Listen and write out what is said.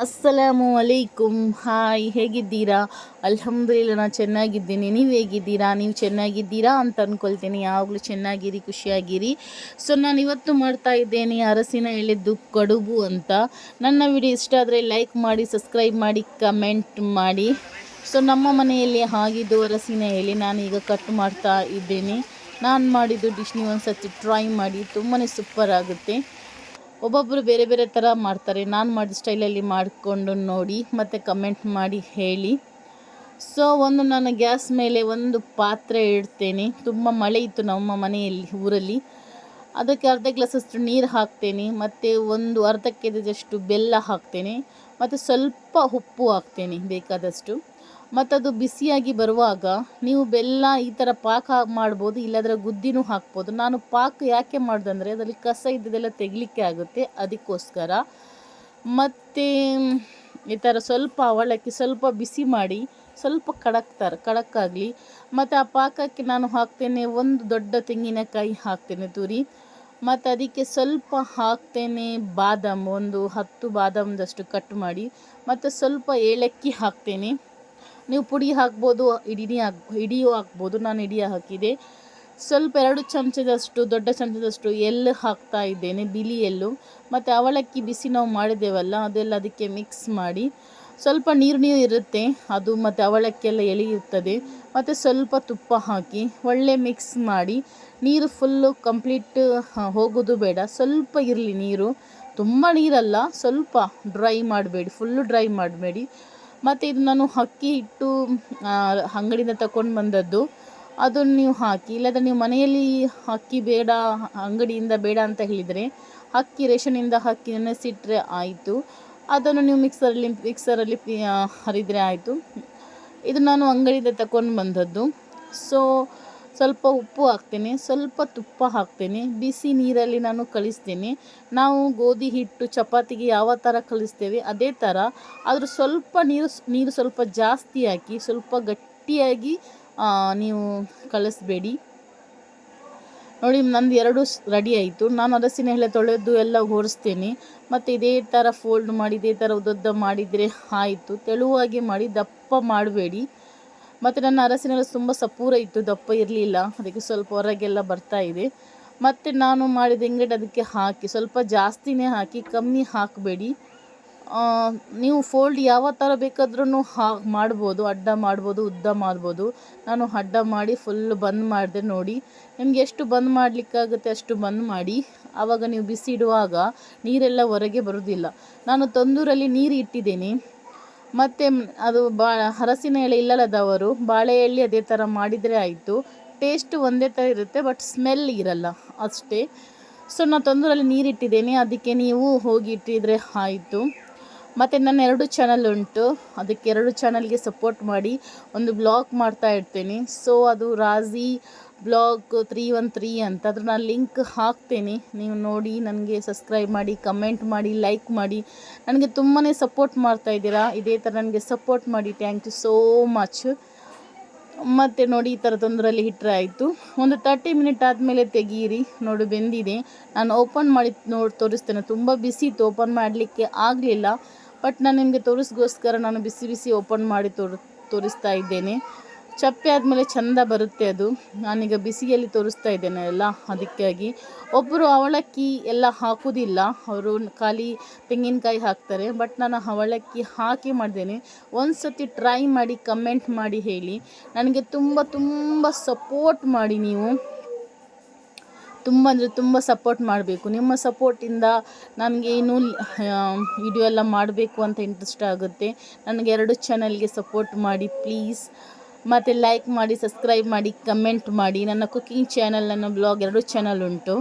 ಅಸ್ಸಲಾಮು ಅಲೈಕುಮ್. Hi, ಹೇಗಿದ್ದೀರಾ? ಅಲ್ಹಮ್ದುಲಿಲ್ಲ, ನಾನು ಚೆನ್ನಾಗಿದ್ದೀನಿ. ನೀವು ಹೇಗಿದ್ದೀರಾ? ನೀವು ಚೆನ್ನಾಗಿದ್ದೀರಾ ಅಂತ ಅಂದ್ಕೊಳ್ತೀನಿ. ಯಾವಾಗಲೂ ಚೆನ್ನಾಗಿರಿ, ಖುಷಿಯಾಗಿರಿ. ಸೊ ನಾನು ಇವತ್ತು ಮಾಡ್ತಾ ಇದ್ದೇನೆ ಅರಸಿನ ಎಲೆದು ಕಡುಬು ಅಂತ. ನನ್ನ ವಿಡಿಯೋ ಇಷ್ಟ ಆದರೆ ಲೈಕ್ ಮಾಡಿ, ಸಬ್ಸ್ಕ್ರೈಬ್ ಮಾಡಿ, ಕಮೆಂಟ್ ಮಾಡಿ. ಸೊ ನಮ್ಮ ಮನೆಯಲ್ಲಿ ಆಗಿದ್ದು ಅರಸಿನ ಎಲೆ ನಾನೀಗ ಕಟ್ ಮಾಡ್ತಾ ಇದ್ದೇನೆ. ನಾನು ಮಾಡಿದ್ದು ಡಿಶ್ ನೀವು ಒಂದು ಸರ್ತಿ ಟ್ರೈ ಮಾಡಿ, ತುಂಬಾ ಸೂಪರ್ ಆಗುತ್ತೆ. ಒಬ್ಬೊಬ್ಬರು ಬೇರೆ ಬೇರೆ ಥರ ಮಾಡ್ತಾರೆ. ನಾನು ಮಾಡಿದ ಸ್ಟೈಲಲ್ಲಿ ಮಾಡಿಕೊಂಡು ನೋಡಿ ಮತ್ತು ಕಮೆಂಟ್ ಮಾಡಿ ಹೇಳಿ. ಸೊ ನಾನು ಗ್ಯಾಸ್ ಮೇಲೆ ಒಂದು ಪಾತ್ರೆ ಇಡ್ತೇನೆ. ತುಂಬ ಮಳೆ ಇತ್ತು ನಮ್ಮ ಮನೆಯಲ್ಲಿ, ಊರಲ್ಲಿ. ಅದಕ್ಕೆ ಅರ್ಧ ಗ್ಲಾಸಷ್ಟು ನೀರು ಹಾಕ್ತೇನೆ ಮತ್ತು ಒಂದು ಅರ್ಧ ಕೆಜಿಯಷ್ಟು ಬೆಲ್ಲ ಹಾಕ್ತೇನೆ ಮತ್ತು ಸ್ವಲ್ಪ ಉಪ್ಪು ಹಾಕ್ತೇನೆ ಬೇಕಾದಷ್ಟು. ಮತ್ತು ಅದು ಬಿಸಿಯಾಗಿ ಬರುವಾಗ ನೀವು ಬೆಲ್ಲ ಈ ಥರ ಪಾಕ ಮಾಡ್ಬೋದು, ಇಲ್ಲಾಂದರೆ ಗುದ್ದಿನೂ ಹಾಕ್ಬೋದು. ನಾನು ಪಾಕ ಯಾಕೆ ಮಾಡ್ದಂದರೆ ಅದರಲ್ಲಿ ಕಸ ಇದ್ದದೆಲ್ಲ ತೆಗಿಲಿಕ್ಕೆ ಆಗುತ್ತೆ, ಅದಕ್ಕೋಸ್ಕರ. ಮತ್ತು ಈ ಥರ ಸ್ವಲ್ಪ ಅವಲಕ್ಕಿ ಸ್ವಲ್ಪ ಬಿಸಿ ಮಾಡಿ ಸ್ವಲ್ಪ ಕಡಕ್ಕಾಗಲಿ. ಮತ್ತು ಆ ಪಾಕಕ್ಕೆ ನಾನು ಹಾಕ್ತೇನೆ ಒಂದು ದೊಡ್ಡ ತೆಂಗಿನಕಾಯಿ ಹಾಕ್ತೇನೆ ತುರಿ. ಮತ್ತು ಅದಕ್ಕೆ ಸ್ವಲ್ಪ ಹಾಕ್ತೇನೆ ಬಾದಾಮ್, ಒಂದು 10 ಬಾದಾಮ್ದಷ್ಟು ಕಟ್ ಮಾಡಿ. ಮತ್ತು ಸ್ವಲ್ಪ ಏಲಕ್ಕಿ ಹಾಕ್ತೇನೆ. ನೀವು ಪುಡಿ ಹಾಕ್ಬೋದು, ಇಡಿಯೂ ಹಾಕ್ಬೋದು. ನಾನು ಇಡಿ ಹಾಕಿದೆ. ಸ್ವಲ್ಪ 2 ಚಮಚದಷ್ಟು, ದೊಡ್ಡ ಚಮಚದಷ್ಟು ಎಳ್ಳು ಹಾಕ್ತಾ ಇದ್ದೇನೆ, ಬಿಳಿ ಎಳ್ಳು. ಮತ್ತು ಅವಲಕ್ಕಿ ಬಿಸಿ ನಾವು ಮಾಡಿದ್ದೇವಲ್ಲ, ಅದೆಲ್ಲ ಅದಕ್ಕೆ ಮಿಕ್ಸ್ ಮಾಡಿ. ಸ್ವಲ್ಪ ನೀರು ಇರುತ್ತೆ ಅದು, ಮತ್ತು ಅವಲಕ್ಕಿ ಎಲ್ಲ ಎಳೆಯುತ್ತದೆ. ಮತ್ತು ಸ್ವಲ್ಪ ತುಪ್ಪ ಹಾಕಿ ಒಳ್ಳೆ ಮಿಕ್ಸ್ ಮಾಡಿ. ನೀರು ಫುಲ್ಲು ಕಂಪ್ಲೀಟ್ ಹೋಗೋದು ಬೇಡ, ಸ್ವಲ್ಪ ಇರಲಿ ನೀರು, ತುಂಬ ನೀರಲ್ಲ, ಸ್ವಲ್ಪ ಡ್ರೈ ಮಾಡಬೇಡಿ, ಫುಲ್ಲು ಡ್ರೈ ಮಾಡಬೇಡಿ. ಮತ್ತು ಇದು ನಾನು ಅಕ್ಕಿ ಹಿಟ್ಟು ಅಂಗಡಿಯಿಂದ ತಗೊಂಡು ಬಂದದ್ದು, ಅದನ್ನು ನೀವು ಹಾಕಿ. ಇಲ್ಲದ್ರೆ ನೀವು ಮನೆಯಲ್ಲಿ ಅಕ್ಕಿ ಬೇಡ, ಅಂಗಡಿಯಿಂದ ಬೇಡ ಅಂತ ಹೇಳಿದರೆ ರೇಷನಿಂದ ಅಕ್ಕಿ ನೆನೆಸಿಟ್ರೆ ಆಯಿತು. ಅದನ್ನು ನೀವು ಮಿಕ್ಸರಲ್ಲಿ ಹರಿದರೆ ಆಯಿತು. ಇದು ನಾನು ಅಂಗಡಿಯಿಂದ ತಗೊಂಡು ಬಂದದ್ದು. ಸೊ ಸ್ವಲ್ಪ ಉಪ್ಪು ಹಾಕ್ತೇನೆ, ಸ್ವಲ್ಪ ತುಪ್ಪ ಹಾಕ್ತೇನೆ. ಬಿಸಿ ನೀರಲ್ಲಿ ನಾನು ಕಲಿಸ್ತೇನೆ. ನಾವು ಗೋಧಿ ಹಿಟ್ಟು ಚಪಾತಿಗೆ ಯಾವ ಥರ ಕಲಿಸ್ತೇವೆ ಅದೇ ಥರ, ಆದರೂ ಸ್ವಲ್ಪ ನೀರು ಸ್ವಲ್ಪ ಜಾಸ್ತಿ ಹಾಕಿ, ಸ್ವಲ್ಪ ಗಟ್ಟಿಯಾಗಿ ನೀವು ಕಲಿಸ್ಬೇಡಿ. ನೋಡಿ, ನಂದು 2 ರೆಡಿ ಆಯಿತು. ನಾನು ಅರಸಿನ ಎಲೆ ತೊಳೆದು ಎಲ್ಲ ಹೊರಿಸ್ತೇನೆ. ಮತ್ತು ಇದೇ ಥರ ಫೋಲ್ಡ್ ಮಾಡಿ, ಇದೇ ಥರ ಉದ್ದುದ್ದ ಮಾಡಿದರೆ ಆಯಿತು. ತೆಳುವಾಗಿ ಮಾಡಿ, ದಪ್ಪ ಮಾಡಬೇಡಿ. ಮತ್ತು ನನ್ನ ಅರಸಿನ ಎಲೆ ತುಂಬ ಸಪೂರ ಇತ್ತು, ದಪ್ಪ ಇರಲಿಲ್ಲ, ಅದಕ್ಕೆ ಸ್ವಲ್ಪ ಹೊರಗೆಲ್ಲ ಬರ್ತಾ ಇದೆ. ಮತ್ತು ನಾನು ಮಾಡಿದ ಇಂಗ್ರೀಡಿಯೆಂಟ್ ಅದಕ್ಕೆ ಹಾಕಿ, ಸ್ವಲ್ಪ ಜಾಸ್ತಿನೇ ಹಾಕಿ, ಕಮ್ಮಿ ಹಾಕಬೇಡಿ. ನೀವು ಫೋಲ್ಡ್ ಯಾವ ಥರ ಬೇಕಾದ್ರೂ ಮಾಡ್ಬೋದು, ಅಡ್ಡ ಮಾಡ್ಬೋದು, ಉದ್ದ ಮಾಡ್ಬೋದು. ನಾನು ಅಡ್ಡ ಮಾಡಿ ಫುಲ್ ಬಂದ್ ಮಾಡಿದೆ. ನೋಡಿ, ನಿಮಗೆ ಎಷ್ಟು ಬಂದ್ ಮಾಡಲಿಕ್ಕಾಗುತ್ತೆ ಅಷ್ಟು ಬಂದ್ ಮಾಡಿ. ಆವಾಗ ನೀವು ಬಿಸಿ ಇಡುವಾಗ ನೀರೆಲ್ಲ ಹೊರಗೆ ಬರೋದಿಲ್ಲ. ನಾನು ತಂದೂರಲ್ಲಿ ನೀರು ಇಟ್ಟಿದ್ದೇನೆ. ಮತ್ತು ಅದು ಅರಸಿನ ಎಲೆ ಇಲ್ಲದವರು ಬಾಳೆ ಎಲೆ ಅದೇ ಥರ ಮಾಡಿದರೆ ಆಯಿತು. ಟೇಸ್ಟ್ ಒಂದೇ ಥರ ಇರುತ್ತೆ, ಬಟ್ ಸ್ಮೆಲ್ ಇರಲ್ಲ ಅಷ್ಟೇ. ಸೊ ನಾನು ತಂದೂರಲ್ಲಿ ನೀರಿಟ್ಟಿದ್ದೇನೆ, ಅದಕ್ಕೆ ನೀವು ಹೋಗಿ ಇಟ್ಟಿದ್ರೆ ಆಯಿತು. ಮತ್ತು ನನ್ನ 2 ಚಾನಲ್ ಉಂಟು, ಅದಕ್ಕೆ 2 ಚಾನಲ್ಗೆ ಸಪೋರ್ಟ್ ಮಾಡಿ. ಒಂದು ಬ್ಲಾಗ್ ಮಾಡ್ತಾ ಇರ್ತೇನೆ. ಸೊ ಅದು ರಾಜಿ ಬ್ಲಾಗ್ 313 ಅಂತ, ಅದ್ರ ನಾನು ಲಿಂಕ್ ಹಾಕ್ತೇನೆ. ನೀವು ನೋಡಿ ನನಗೆ ಸಬ್ಸ್ಕ್ರೈಬ್ ಮಾಡಿ, ಕಮೆಂಟ್ ಮಾಡಿ, ಲೈಕ್ ಮಾಡಿ. ನನಗೆ ತುಂಬಾ ಸಪೋರ್ಟ್ ಮಾಡ್ತಾ ಇದ್ದೀರಾ. ಇದೇ ಥರ ನನಗೆ ಸಪೋರ್ಟ್ ಮಾಡಿ. Thank you so much. ಮತ್ತು ನೋಡಿ, ಈ ಥರ ತೊಂದರೆಯಲ್ಲಿ ಇಟ್ಟರೆ ಆಯಿತು. ಒಂದು 30 ಮಿನಿಟ್ ಆದಮೇಲೆ ತೆಗೀರಿ. ನೋಡಿ, ಬೆಂದಿದೆ. ನಾನು ಓಪನ್ ಮಾಡಿ ತೋರಿಸ್ತೇನೆ. ತುಂಬ ಬಿಸಿ ಇತ್ತು, ಓಪನ್ ಮಾಡಲಿಕ್ಕೆ ಆಗಲಿಲ್ಲ. ಬಟ್ ನಾನು ನಿಮಗೆ ತೋರಿಸ್ಗೋಸ್ಕರ ನಾನು ಬಿಸಿ ಬಿಸಿ ಓಪನ್ ಮಾಡಿ ತೋರಿಸ್ತಾ ಇದ್ದೇನೆ. ಚಪ್ಪೆ ಆದಮೇಲೆ ಚೆಂದ ಬರುತ್ತೆ ಅದು. ನಾನೀಗ ಬಿಸಿಯಲ್ಲಿ ತೋರಿಸ್ತಾ ಇದ್ದೇನೆ ಎಲ್ಲ, ಅದಕ್ಕಾಗಿ. ಒಬ್ಬರು ಅವಲಕ್ಕಿ ಎಲ್ಲ ಹಾಕೋದಿಲ್ಲ, ಅವರು ಖಾಲಿ ತೆಂಗಿನಕಾಯಿ ಹಾಕ್ತಾರೆ. ಬಟ್ ನಾನು ಅವಲಕ್ಕಿ ಹಾಕಿ ಮಾಡಿದ್ದೇನೆ. ಒಂದು ಸತಿ ಟ್ರೈ ಮಾಡಿ, ಕಮೆಂಟ್ ಮಾಡಿ ಹೇಳಿ. ನನಗೆ ತುಂಬ ಸಪೋರ್ಟ್ ಮಾಡಿ. ನೀವು ತುಂಬ ಅಂದರೆ ತುಂಬ ಸಪೋರ್ಟ್ ಮಾಡಬೇಕು. ನಿಮ್ಮ ಸಪೋರ್ಟಿಂದ ನನಗೆ ಇನ್ನೂ ವಿಡಿಯೋ ಎಲ್ಲ ಮಾಡಬೇಕು ಅಂತ ಇಂಟ್ರೆಸ್ಟ್ ಆಗುತ್ತೆ. ನನಗೆ 2 ಚಾನಲ್ಗೆ ಸಪೋರ್ಟ್ ಮಾಡಿ ಪ್ಲೀಸ್. ಮತ್ತು ಲೈಕ್ ಮಾಡಿ, ಸಬ್ಸ್ಕ್ರೈಬ್ ಮಾಡಿ, ಕಮೆಂಟ್ ಮಾಡಿ. ನನ್ನ ಕುಕಿಂಗ್ ಚಾನಲ್, ನನ್ನ ಬ್ಲಾಗ್ 2 ಚಾನಲ್ ಉಂಟು.